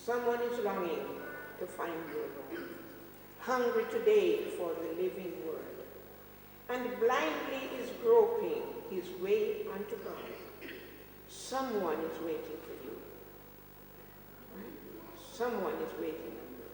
Someone is longing to find you, Lord, hungry today for the living word, and blindly is groping his way unto God. Someone is waiting for you. Someone is waiting on you.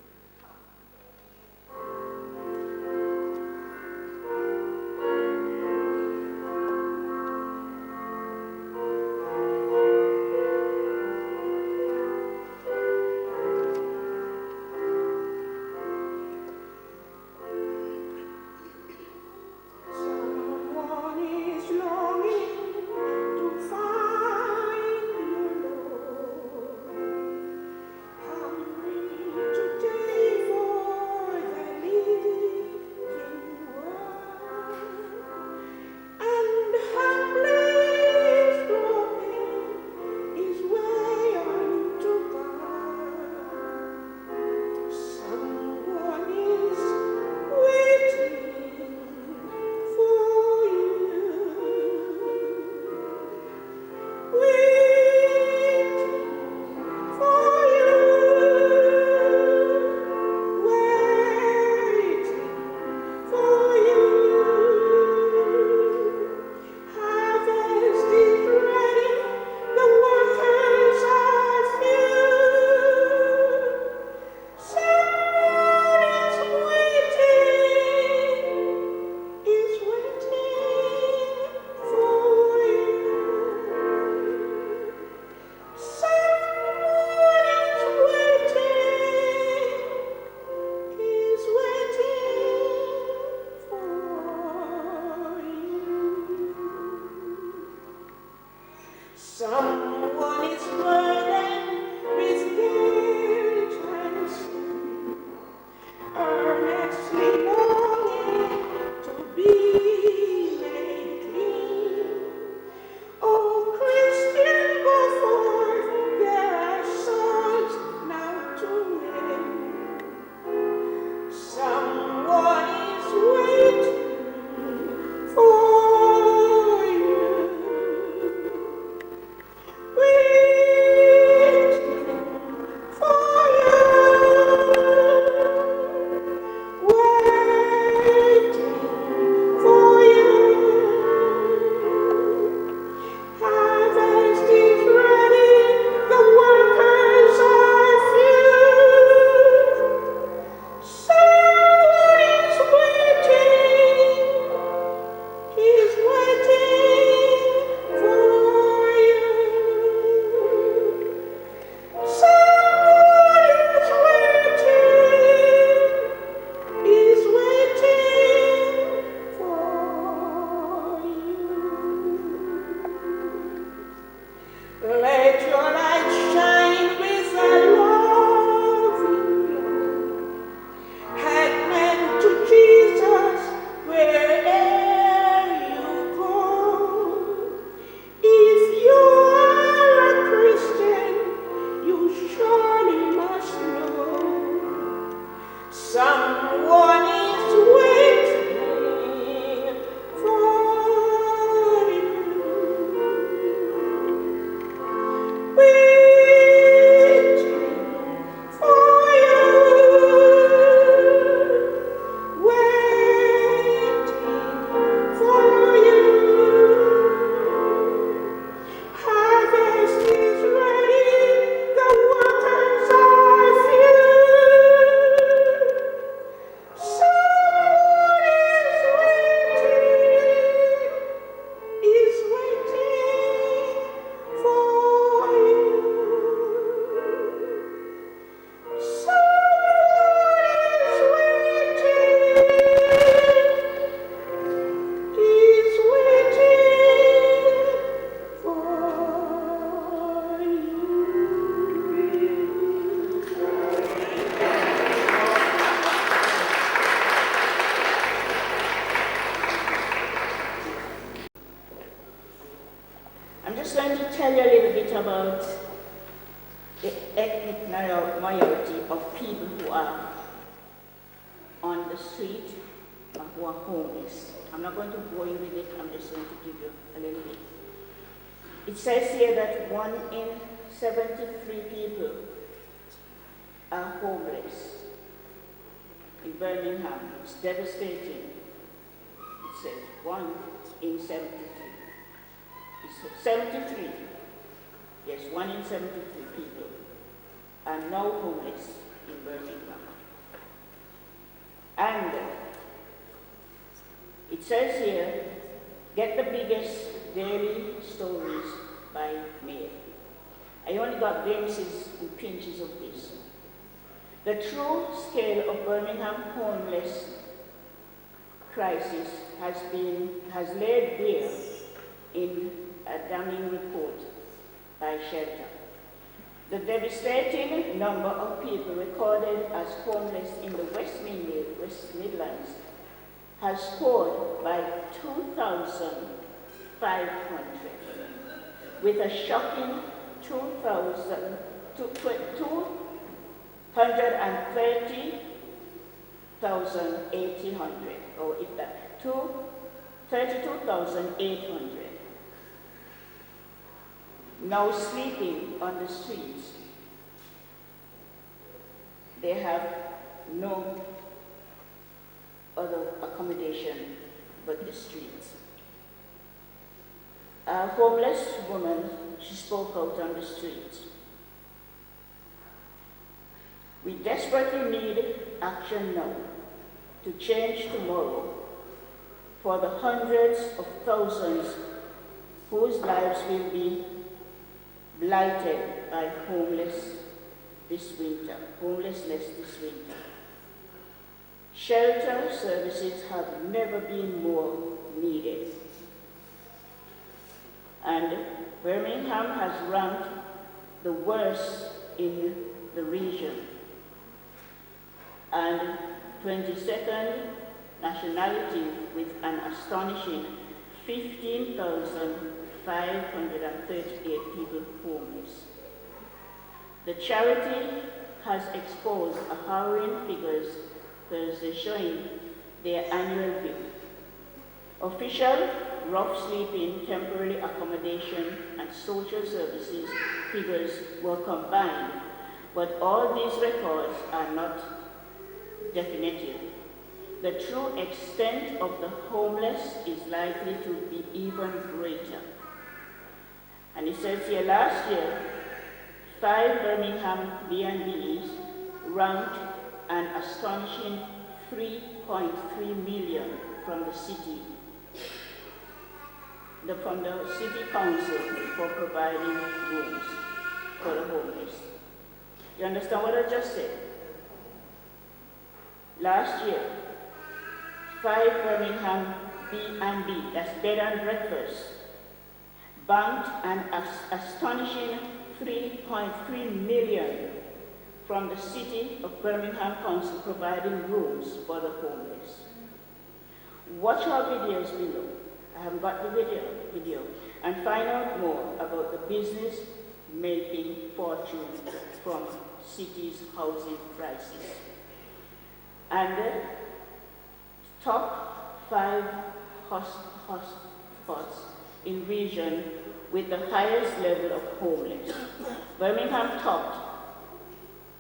About the ethnic minority of people who are on the street or who are homeless. I'm not going to go in with it, I'm just going to give you a little bit. It says here that 1 in 73 people are homeless in Birmingham. It's devastating. It says 1 in 73. It's 73. Yes, 1 in 73 people are now homeless in Birmingham. And it says here, get the biggest daily stories by mail. I only got glimpses and pinches of this. The true scale of Birmingham homeless crisis has laid bare in a damning report by Shelter. The devastating number of people recorded as homeless in the West Midlands has soared by 2,500, with a shocking 230,800, or if that, 32,800 now sleeping on the streets. They have no other accommodation but the streets. A homeless woman, she spoke out on the streets. We desperately need action now to change tomorrow for the hundreds of thousands whose lives will be blighted by homelessness this winter. Shelter services have never been more needed. And Birmingham has ranked the worst in the region. And 22nd nationality with an astonishing 15,538 people homeless. The charity has exposed a harrowing figures Thursday showing their annual view. Official rough sleeping, temporary accommodation, and social services figures were combined, but all these records are not definitive. The true extent of the homeless is likely to be even greater. And it says here, last year, 5 Birmingham B&Bs ranked an astonishing 3.3 million from the city council for providing rooms for the homeless. You understand what I just said? Last year, 5 Birmingham B&B, that's bed and breakfast, banked an astonishing 3.3 million from the City of Birmingham Council providing rooms for the homeless. Watch our videos below. I haven't got the video, and find out more about the business making fortune from city's housing crisis. And the top 5 hotspots in region with the highest level of homeless. Birmingham topped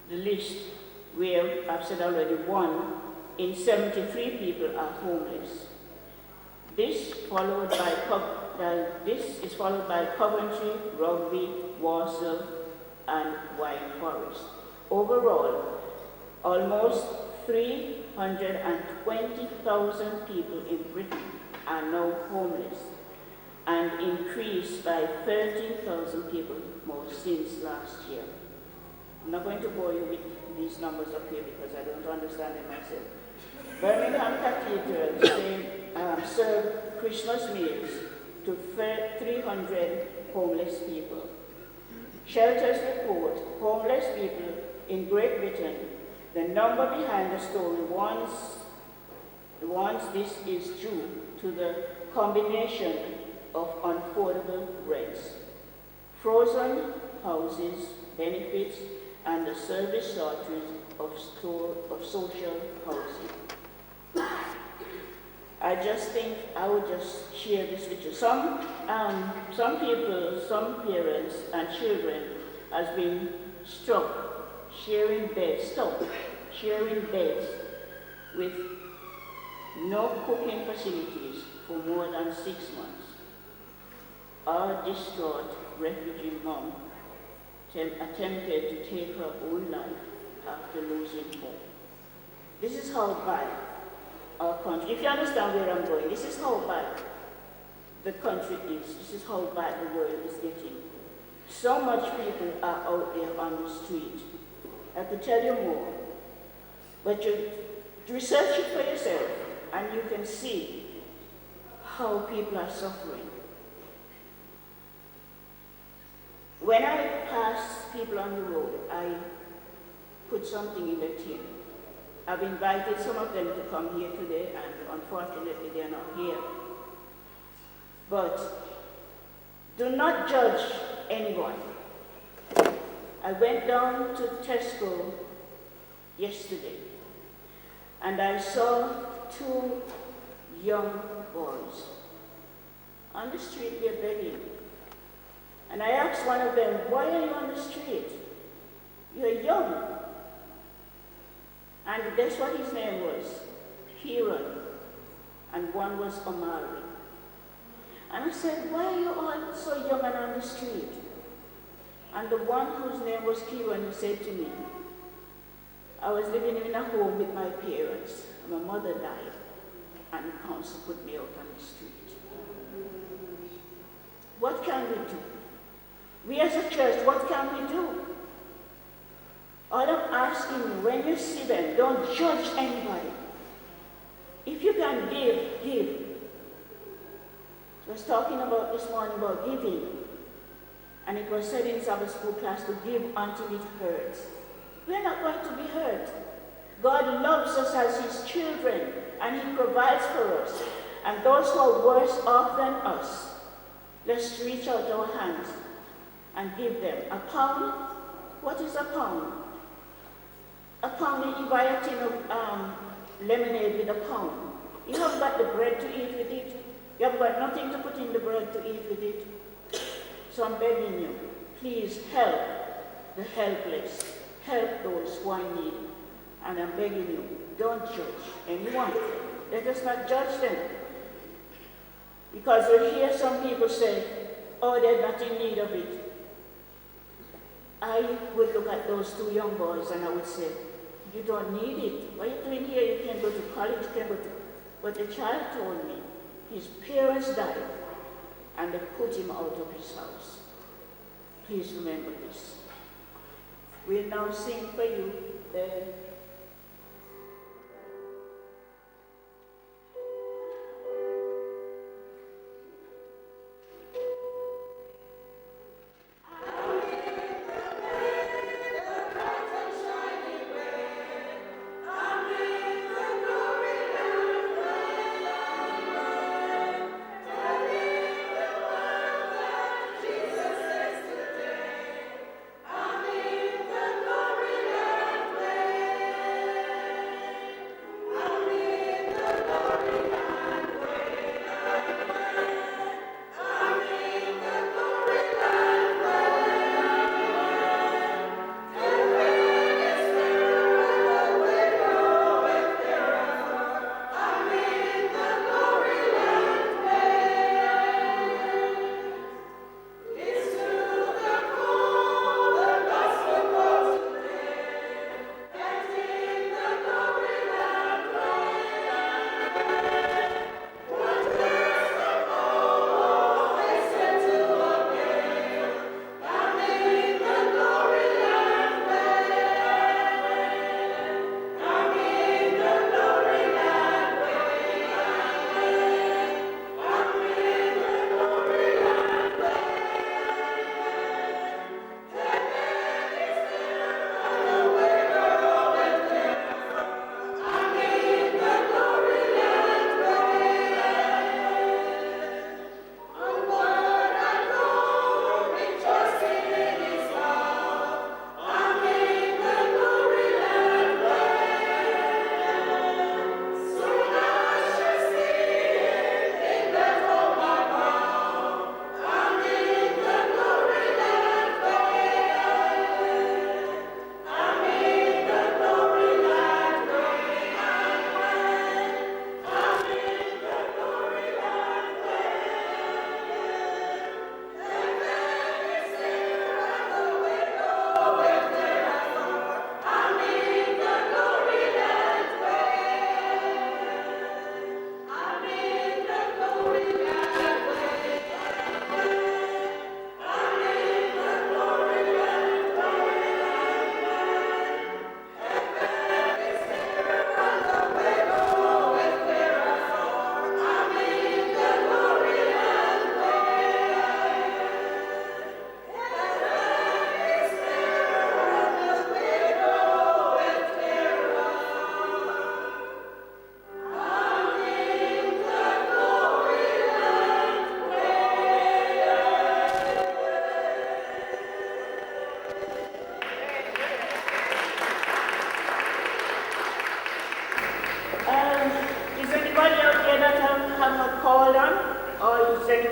the list where I've said already 1 in 73 people are homeless. This is followed by Coventry, Rugby, Walsall, and White Forest. Overall, almost 320,000 people in Britain are now homeless, and increased by 13,000 people more since last year. I'm not going to bore you with these numbers up here because I don't understand them myself. Birmingham Cathedral served Christmas meals to 300 homeless people. Shelters report homeless people in Great Britain. The number behind the story warns this is due to the combination of unaffordable rents, frozen houses, benefits, and the service shortage of social housing. I just think I would just share this with you. Some people, some parents and children has been struck sharing beds with no cooking facilities for more than 6 months. Our distraught refugee mom attempted to take her own life after losing hope. This is how bad our country, if you understand where I'm going, this is how bad the country is. This is how bad the world is getting. So much people are out there on the street. I could tell you more, but you research it for yourself and you can see how people are suffering. When I pass people on the road, I put something in the tin. I've invited some of them to come here today, and unfortunately they are not here. But do not judge anyone. I went down to Tesco yesterday, and I saw 2 young boys on the street. They're begging. And I asked one of them, why are you on the street? You're young. And guess what his name was? Kieran. And one was Omari. And I said, why are you all so young and on the street? And the one whose name was Kieran, he said to me, I was living in a home with my parents. My mother died, and the council put me out on the street. What can we do? We as a church, what can we do? All I'm asking you, when you see them, don't judge anybody. If you can give, give. I was talking about this morning about giving, and it was said in Sabbath school class to give until it hurts. We're not going to be hurt. God loves us as his children, and he provides for us. And those who are worse off than us, let's reach out our hands and give them. A pound? What is a pound? A pound, you buy a tin of lemonade with a pound. You haven't got the bread to eat with it. You haven't got nothing to put in the bread to eat with it. So I'm begging you, please help the helpless. Help those who are in need. And I'm begging you, don't judge anyone. Let us not judge them. Because you'll hear some people say, oh, they're not in need of it. I would look at those 2 young boys and I would say, you don't need it. What are you doing here? You can go to college, you can go to... But the child told me his parents died and they put him out of his house. Please remember this. We'll now sing for you the Amen.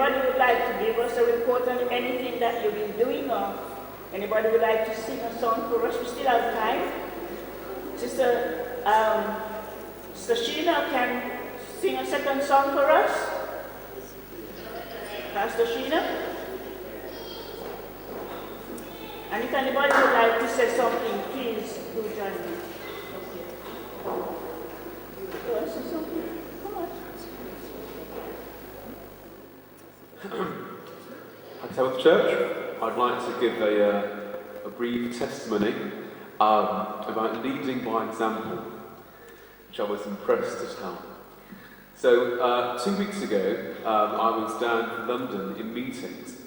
anybody would like to give us a report on anything that you've been doing, or anybody would like to sing a song for us? We still have time. Sister Sheena can sing a second song for us. Pastor Sheena? And if anybody would like to say something, please do join me. Okay. You want to say something? Come on. At Health Church, I'd like to give a brief testimony about leading by example, which I was impressed to tell. So 2 weeks ago, I was down in London in meetings,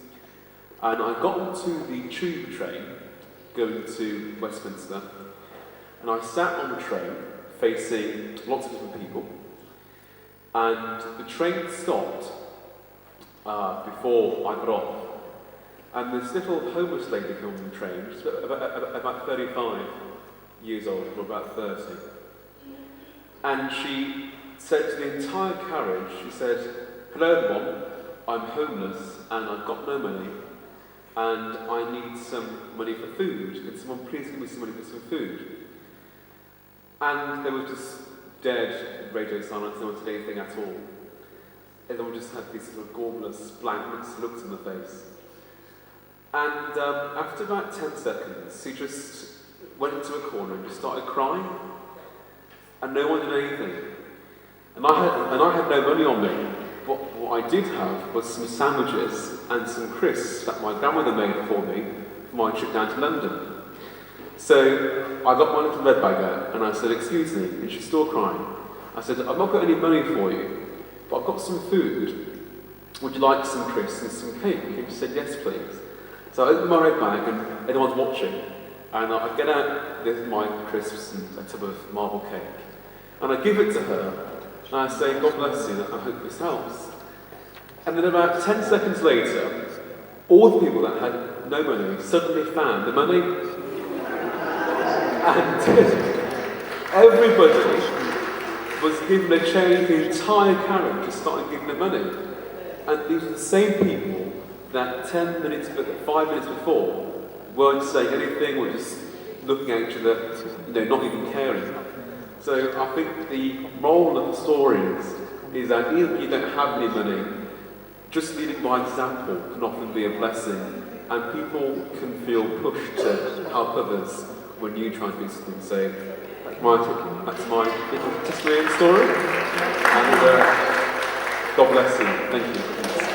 and I got onto the tube train going to Westminster, and I sat on the train facing lots of different people, and the train stopped before I got off, and this little homeless lady came on the train, just about 35 years old, or about 30, and she said to the entire carriage, she said, "Hello everyone, I'm homeless and I've got no money and I need some money for food. Can someone please give me some money for some food?" And there was just dead radio silence, no one said anything at all. Everyone just had these sort of gormless, blank looks in the face. And after about 10 seconds, she just went into a corner and just started crying. And no one did anything. And I had no money on me, but what I did have was some sandwiches and some crisps that my grandmother made for me for my trip down to London. So I got my little red bag out and I said, "Excuse me," and she's still crying. I said, "I've not got any money for you, but I've got some food. Would you like some crisps and some cake?" And she said, "Yes, please." So I opened my red bag and everyone's watching, and I get out my crisps and a tub of marble cake, and I give it to her. And I say, "God bless you, I hope this helps." And then about 10 seconds later, all the people that had no money suddenly found the money. And everybody was given a change, the entire carriage just started giving them money. And these were the same people that 5 minutes before weren't saying anything, were just looking at each other, not even caring. So I think the moral of the story is that even if you don't have any money, just leading by example can often be a blessing, and people can feel pushed to help others when you try and do something. So that's my little testimony and story, and God bless you. Thank you.